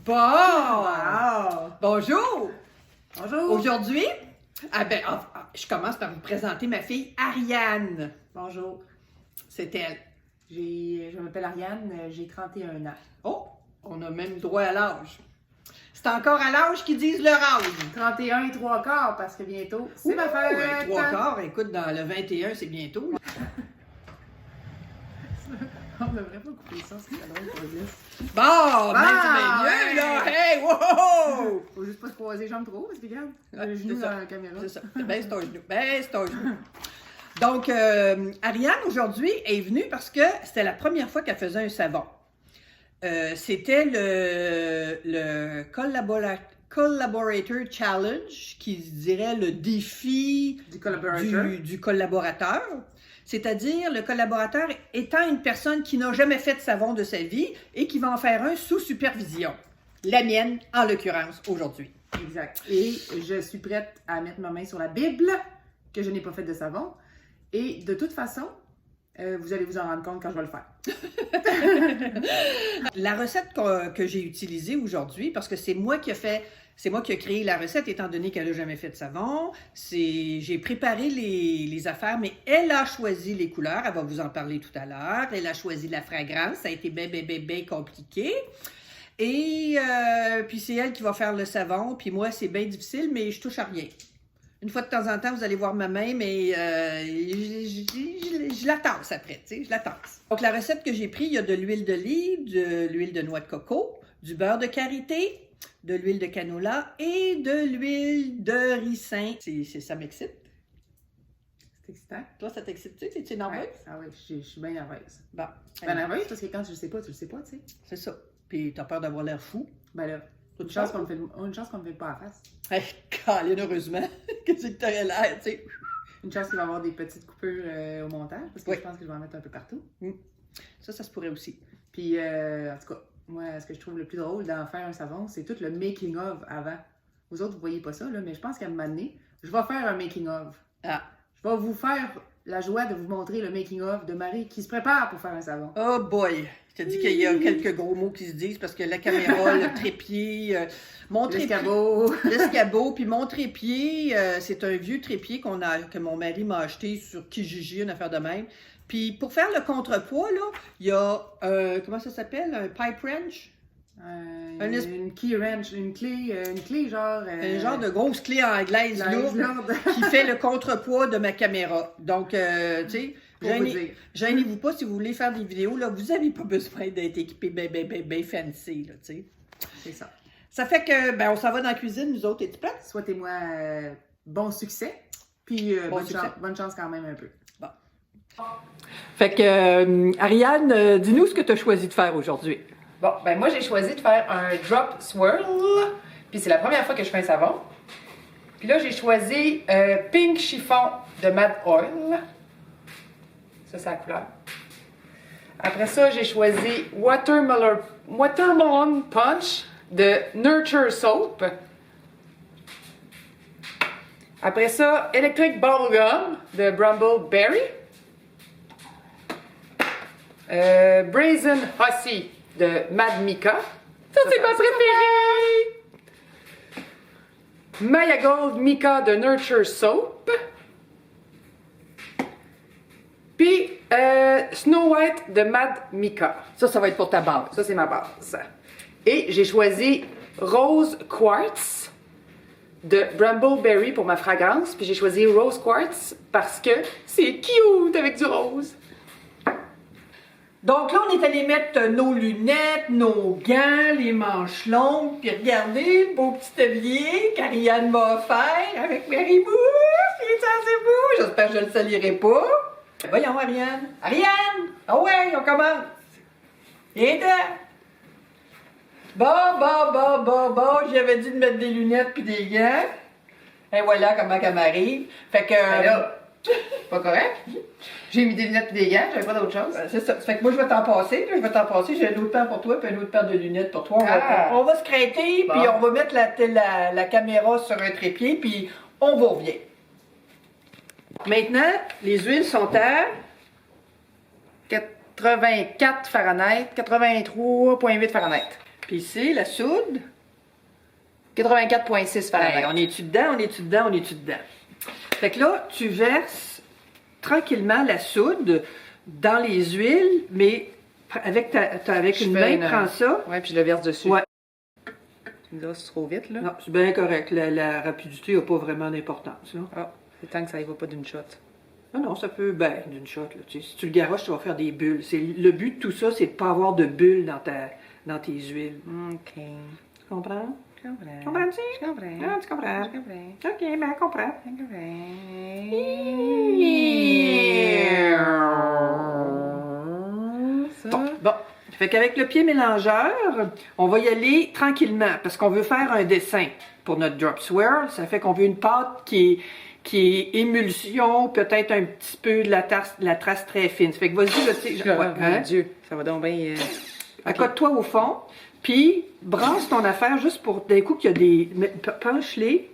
Bon! Wow! Bonjour! Bonjour! Aujourd'hui, je commence par vous présenter ma fille Ariane. Bonjour. C'est elle. Je m'appelle Ariane, j'ai 31 ans. Oh! On a même droit à l'âge. C'est encore à l'âge qu'ils disent leur âge. 31 et 3 quarts parce que bientôt, c'est ma fête! 3 quarts, écoute, dans le 21, c'est bientôt. On devrait pas couper ça, c'est pas drôle pour le dire. Bon, c'est bien, là! Hey, wow! Faut juste pas se croiser les jambes trop, parce que regarde, Ah, le genou c'est ça. dans la caméra. C'est ça. Baisse ton genou. Baisse ton genou. Donc, Ariane, aujourd'hui, est venue parce que c'était la première fois qu'elle faisait un savon. C'était le Collaborator Challenge, qui dirait le défi du collaborateur. C'est-à-dire, le collaborateur étant une personne qui n'a jamais fait de savon de sa vie et qui va en faire un sous supervision. La mienne, en l'occurrence, aujourd'hui. Exact. Et je suis prête à mettre ma main sur la Bible, que je n'ai pas fait de savon. Et de toute façon, vous allez vous en rendre compte quand je vais le faire. La recette que j'ai utilisée aujourd'hui, parce que c'est moi qui ai créé la recette, étant donné qu'elle n'a jamais fait de savon. J'ai préparé les affaires, mais elle a choisi les couleurs. Elle va vous en parler tout à l'heure. Elle a choisi la fragrance. Ça a été bien compliqué. Et puis c'est elle qui va faire le savon. Puis moi, c'est bien difficile, mais je touche à rien. Une fois de temps en temps, vous allez voir ma main, mais je la tasse après, tu sais, je la tasse. Donc, la recette que j'ai prise, il y a de l'huile d'olive, de l'huile de noix de coco, du beurre de karité, de l'huile de canola et de l'huile de ricin. Ça m'excite. C'est excitant. Toi, ça t'excite-tu? Es-tu nerveuse? Ouais, ah oui, je suis bien nerveuse. Bon. Je suis bien nerveuse parce que quand tu le sais pas, tu sais. C'est ça. Puis, t'as peur d'avoir l'air fou. Ben là, une chance qu'on me fait pas à la face. Hey, Colin, heureusement. Qu'est-ce que t'aurais l'air, tu sais? Une chance qu'il va y avoir des petites coupures au montage, parce que je pense que je vais en mettre un peu partout. Ça se pourrait aussi. Puis, en tout cas, moi, ce que je trouve le plus drôle d'en faire un savon, c'est tout le making-of avant. Vous autres, vous voyez pas ça, là, mais je pense qu'à un moment donné, je vais faire un making-of. Ah. Je vais vous faire la joie de vous montrer le making-of de Marie qui se prépare pour faire un savon. Oh boy! Je te dis qu'il y a quelques gros mots qui se disent parce que la caméra, le trépied, l'escabeau, puis mon trépied, c'est un vieux trépied que mon mari m'a acheté sur Kijiji, une affaire de même. Puis pour faire le contrepoids, là, il y a, comment ça s'appelle? Un pipe wrench? Une key wrench, une clé genre... un genre de grosse clé anglaise lourde qui fait le contrepoids de ma caméra. Donc, tu sais... Gênez-vous pas si vous voulez faire des vidéos, là, vous n'avez pas besoin d'être équipé bien fancy, là, tu sais. C'est ça. Ça fait que, on s'en va dans la cuisine, nous autres, es-tu prête? Souhaitez-moi bon succès, puis bonne chance quand même un peu. Bon. Fait que, Ariane, dis-nous ce que tu as choisi de faire aujourd'hui. Bon, ben moi, j'ai choisi de faire un drop swirl, puis c'est la première fois que je fais un savon. Puis là, j'ai choisi Pink Chiffon de Mad Oil. Ça, c'est la couleur. Après ça, j'ai choisi Watermelon Punch de Nurture Soap. Après ça, Electric Bubblegum de Bramble Berry. Brazen Hussy de Mad Mika. Ça, c'est ma préférée! Maya Gold Mika de Nurture Soap. Puis, Snow White de Mad Mika. Ça va être pour ta base. Ça, c'est ma base. Et j'ai choisi Rose Quartz de Bramble Berry pour ma fragrance. Puis j'ai choisi Rose Quartz parce que c'est cute avec du rose. Donc là, on est allé mettre nos lunettes, nos gants, les manches longues, puis regardez le beau petit tablier qu'Ariane m'a offert avec Marie-Bou. Il est assez beau. J'espère que je ne le salirai pas. Voyons, Ariane. Ariane! Ah ouais, on commence. Viens-t'en. Bon, j'avais dit de mettre des lunettes puis des gants. Et voilà comment ça m'arrive. Fait que... Ben là, pas correct. J'ai mis des lunettes et des gants, j'avais pas d'autre chose. C'est ça. Fait que moi, je vais t'en passer. J'ai un autre paire pour toi puis un autre paire de lunettes pour toi. On va se crainter, puis on va mettre la caméra sur un trépied, puis on vous revient. Maintenant, les huiles sont à 84 Fahrenheit, 83,8 Fahrenheit. Puis ici, la soude. 84,6 Fahrenheit. Hey, on est-tu dedans, on est-tu dedans, on est-tu dedans? Fait que là, tu verses tranquillement la soude dans les huiles, mais avec, avec une main, prends ça. Ouais, puis je le verse dessus. Ouais. Tu me diras si c'est trop vite, là? Non, c'est bien correct. La rapidité n'a pas vraiment d'importance. Là. Ah, c'est tant que ça y va pas d'une shot. Non, non, ça peut, ben, d'une shot. Là, tu sais, si tu le garoches, tu vas faire des bulles. Le but de tout ça, c'est de ne pas avoir de bulles dans tes huiles. OK. Tu comprends? Je comprends. Comprends-tu? Je comprends. Ah, tu comprends? Je comprends. OK, ben, comprends. Je comprends. Ça. Bon. Fait qu'avec le pied mélangeur, on va y aller tranquillement parce qu'on veut faire un dessin pour notre drop swirl. Ça fait qu'on veut une pâte qui est émulsion, peut-être un petit peu de la trace très fine. Ça fait que vas-y, là, tu sais. Mon Dieu, ça va donc bien... Accote-toi au fond, puis brasse ton affaire juste pour, d'un coup, qu'il y a des... Penche-les.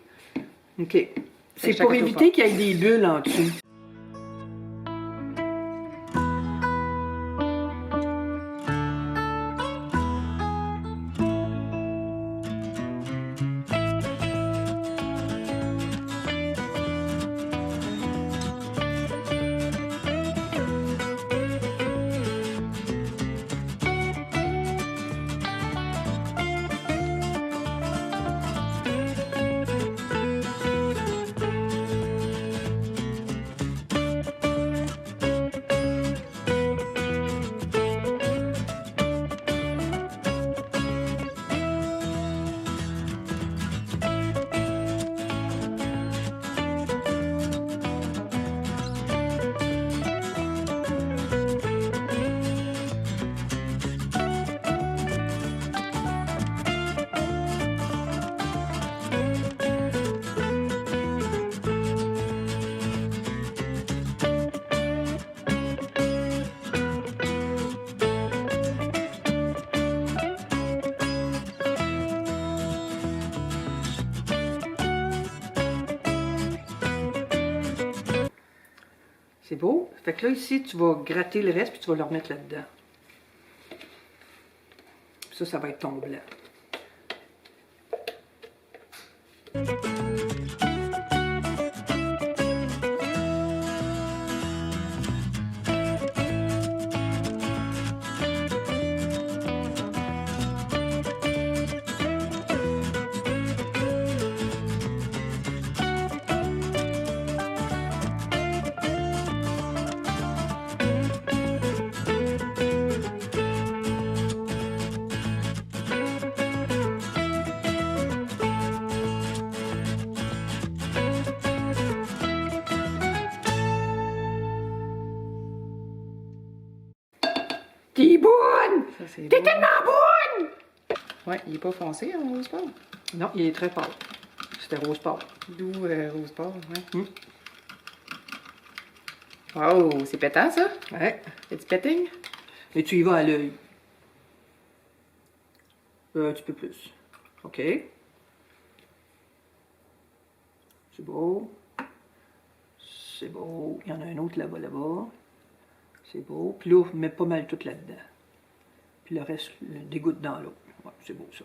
OK. C'est pour éviter qu'il y ait des bulles en dessous. C'est beau. Fait que là, ici, tu vas gratter le reste, puis tu vas le remettre là-dedans. Puis ça va être ton blanc. T'es bonne! T'es tellement bonne! Ouais, il est pas foncé, hein, rose pâle? Non, il est très pâle. C'était rose pâle. D'où rose pâle, ouais. Wow, c'est pétant, ça? Ouais. Y'a du petting? Et tu y vas à l'œil. Un petit peu plus. OK. C'est beau. C'est beau. Il y en a un autre là-bas, là-bas. C'est beau. Puis là, mets pas mal tout là-dedans. Puis le reste, le dégoutte dans l'eau. Ouais, c'est beau, ça.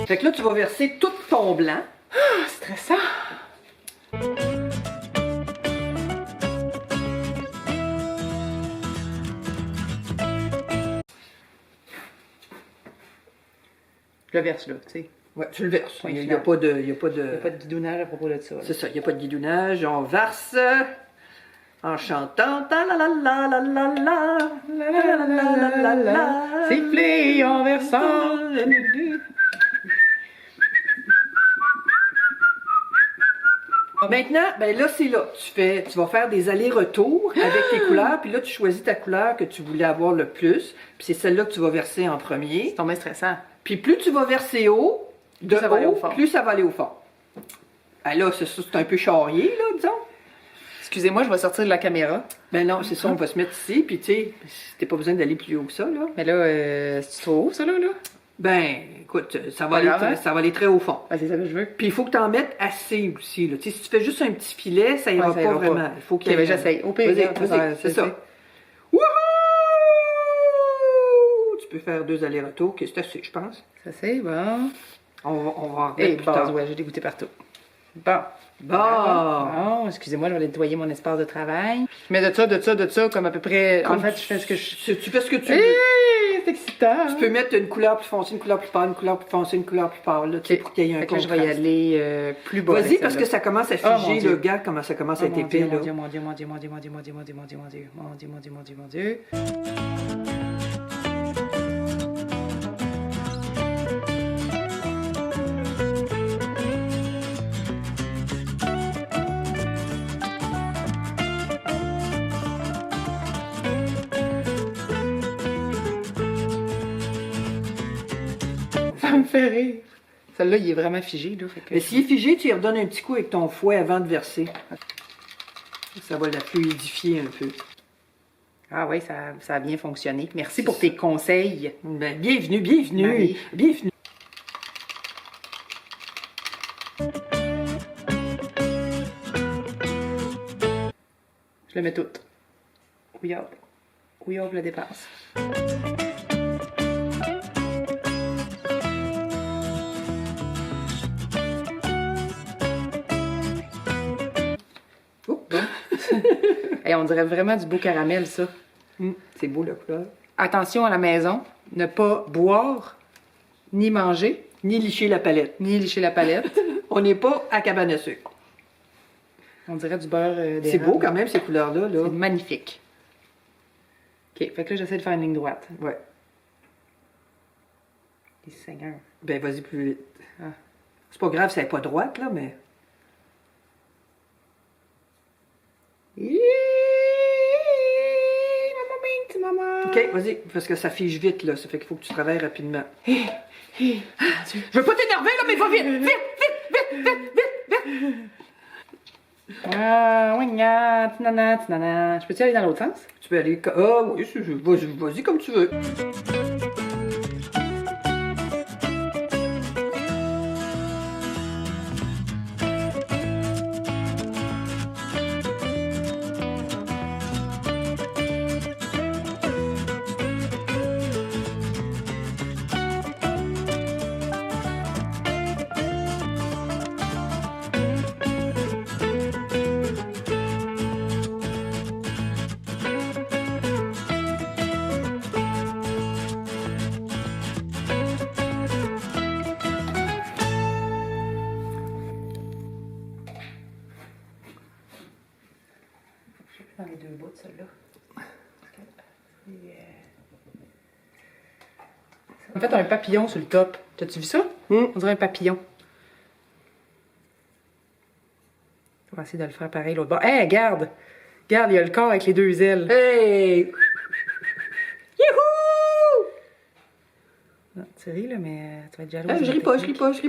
Fait que là, tu vas verser tout ton blanc. Ah, stressant! Je le verse là, tu sais. Ouais, tu le verses. Ouais, Il n'y a pas de... Il y a pas Il n'y a pas de guidounage à propos de ça. C'est ça, il n'y a pas de guidounage. On verse en chantant. Ta la la la la la la. La la la la la la. Siffler en versant. Maintenant, ben là, c'est là. Tu vas faire des allers-retours avec tes couleurs, puis là, tu choisis ta couleur que tu voulais avoir le plus, puis c'est celle-là que tu vas verser en premier. C'est tombé stressant. Puis plus tu vas verser haut, de ça va aller haut, au fond. plus ça va aller au fond. Ben là, c'est un peu charrier, là, disons. Excusez-moi, je vais sortir de la caméra. Ben non, c'est ça, on va se mettre ici, puis tu sais, t'as pas besoin d'aller plus haut que ça, là. Mais là, c'est trop haut, ça, là? Ben, écoute, ça va, Pas aller, grave, hein? ça va aller très au fond. Ah, c'est ça que je veux. Puis il faut que tu en mettes assez aussi, là. Tu sais, si tu fais juste un petit filet, ça ira Ouais, ça pas ira vraiment. pas. Il faut qu'il Ok, ben j'essaye. Au pire, Vas-y, regarde, vas-y, c'est ça. Wouhou! Tu peux faire 2 allers-retours, ok, c'est assez, je pense. Ça, c'est bon. On va en remettre Et plus bon, tard. ouais, j'ai dégoûté partout. Bon. Bon. Bon, excusez-moi, je vais nettoyer mon espace de travail. Je mets de ça, comme à peu près. En fait, je fais ce que je. Tu fais ce que tu veux. Hey, c'est excitant! Tu peux mettre une couleur plus foncée, une couleur plus pâle, une couleur plus foncée, une couleur plus pâle, là, tu sais, pour qu'il y ait un Fait que là, contraste. je vais y aller plus bas. Vas-y, avec parce que celle-là. ça commence à Oh, mon figer, Dieu. le gars, comment ça commence à être Mon épais, Dieu, là. mon Dieu, mon Dieu, mon Dieu, mon Dieu, mon Dieu, mon Dieu, mon Dieu, mon Dieu, mon Dieu, mon Dieu, mon Dieu, mon Dieu, mon Dieu, mon Dieu. Ça me fait rire. Celle-là, il est vraiment figé, là. Fait que... Mais s'il est figé, tu y redonnes un petit coup avec ton fouet avant de verser. Ça va la fluidifier un peu. Ah oui, ça a bien fonctionné. Merci pour tes conseils. Ben, bienvenue, bienvenue, Marie. bienvenue. Je le mets tout. Oui, hop. Oui, hop, le dépasse. Oh, bon. Hey, on dirait vraiment du beau caramel, ça. C'est beau la couleur. Attention à la maison, ne pas boire, ni manger, Ni licher la palette. ni licher la palette. On n'est pas à cabane à sucre. On dirait du beurre d'érable. C'est beau quand même ces couleurs-là. Là. C'est magnifique. OK, fait que là, j'essaie de faire une ligne droite. Ouais. Les seigneurs. Ben vas-y plus vite. Ah. C'est pas grave, c'est pas droite là, mais. Maman. Ok, vas-y, parce que ça fige vite là, ça fait qu'il faut que tu travailles rapidement. Mon Dieu. Je veux pas t'énerver là, mais va vite, vite, vite, vite. Ah, oui, tinana, tinana. Je peux-tu aller dans l'autre sens? Tu peux aller. Ah oui, vas-y comme tu veux. Dans les deux bouts de celle-là. En fait, un papillon sur le top. T'as-tu vu ça? On dirait un papillon. On va essayer de le faire pareil l'autre bord. Hé, regarde! Regarde, il y a le corps avec les deux ailes. Hey! Youhou! Non, tu ris, là, mais tu vas être jaloux. Ah, je ris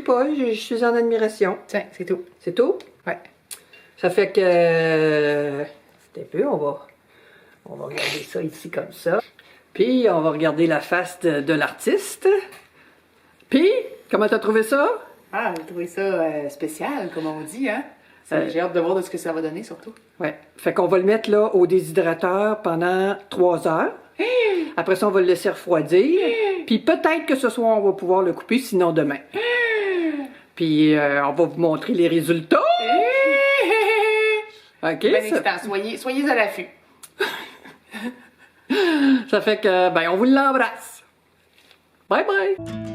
pas, je suis en admiration. Tiens, c'est tout. C'est tout? Ouais. Ça fait que. C'est un peu, on va regarder ça ici comme ça. Puis, on va regarder la face de l'artiste. Puis, comment t'as trouvé ça? Ah, j'ai trouvé ça spécial, comme on dit, hein? J'ai hâte de voir de ce que ça va donner, surtout. Ouais. Fait qu'on va le mettre là au déshydrateur pendant 3 heures. Après ça, on va le laisser refroidir. Puis peut-être que ce soir, on va pouvoir le couper, sinon demain. Puis on va vous montrer les résultats. OK? Ben, excitant. Soyez à l'affût. Ça fait que, ben, on vous l'embrasse. Bye bye!